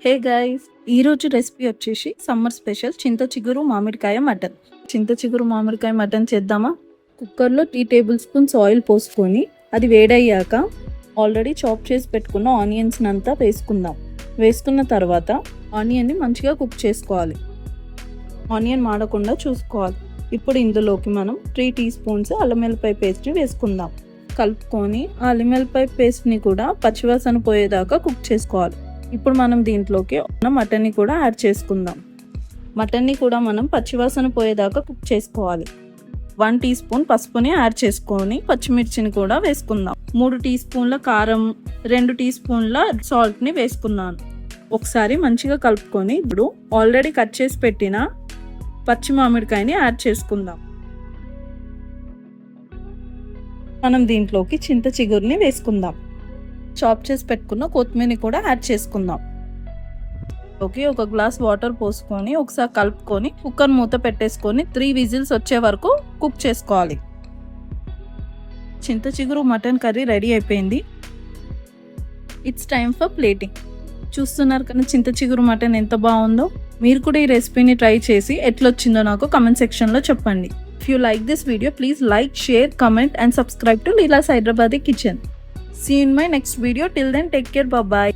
Hey guys, ఈరోజు recipe వచ్చేసి summer special చింత చిగురు మామిడికాయ మటన్. చింత చిగురు మామిడికాయ మటన్ చేద్దామా? కుక్కర్లో 3 టేబుల్ స్పూన్స్ ఆయిల్ పోసుకొని అది వేడయ్యాక ఆల్రెడీ చాప్ చేసి పెట్టుకున్న ఆనియన్స్ అంతా వేసుకుందాం. వేసుకున్న తర్వాత ఆనియన్ని మంచిగా కుక్ చేసుకోవాలి. ఆనియన్ మాడకుండా చూసుకోవాలి. ఇప్పుడు ఇందులోకి మనం 3 టీ స్పూన్స్ అల్లం వెల్లిపాయ పేస్ట్ని వేసుకుందాం. కలుపుకొని ఆ అల్లం వెల్లిపాయ పేస్ట్ని కూడా పచ్చివాసన పోయేదాకా కుక్ చేసుకోవాలి. ఇప్పుడు మనం దీంట్లోకి మటన్ని కూడా యాడ్ చేసుకుందాం. మటన్ని కూడా మనం పచ్చివాసన పోయేదాకా కుక్ చేసుకోవాలి. 1 టీ స్పూన్ పసుపుని యాడ్ చేసుకొని పచ్చిమిర్చిని కూడా వేసుకుందాం. 3 టీ స్పూన్ల కారం, 2 టీ స్పూన్ల సాల్ట్ని వేసుకున్నాను. ఒకసారి మంచిగా కలుపుకొని ఇప్పుడు ఆల్రెడీ కట్ చేసి పెట్టిన పచ్చి మామిడికాయని యాడ్ చేసుకుందాం. మనం దీంట్లోకి చింత చిగురుని వేసుకుందాం. చాప్ చేసి పెట్టుకున్న కొత్తిమీరని కూడా యాడ్ చేసుకుందాం. ఓకే, ఒక గ్లాస్ వాటర్ పోసుకొని ఒకసారి కలుపుకొని కుక్కర్ మూత పెట్టేసుకొని 3 విజిల్స్ వచ్చే వరకు కుక్ చేసుకోవాలి. చింత చిగురు మటన్ కర్రీ రెడీ అయిపోయింది. It's time for plating. చూస్తున్నారు కదా చింత చిగురు మటన్ ఎంత బాగుందో. మీరు కూడా ఈ రెసిపీని ట్రై చేసి ఎట్లొచ్చిందో నాకు కమెంట్ సెక్షన్లో చెప్పండి. If you like this video, please like, share, comment and subscribe to Leela's Hyderabadi Kitchen. See you in my next video. Till then, take care. Bye bye.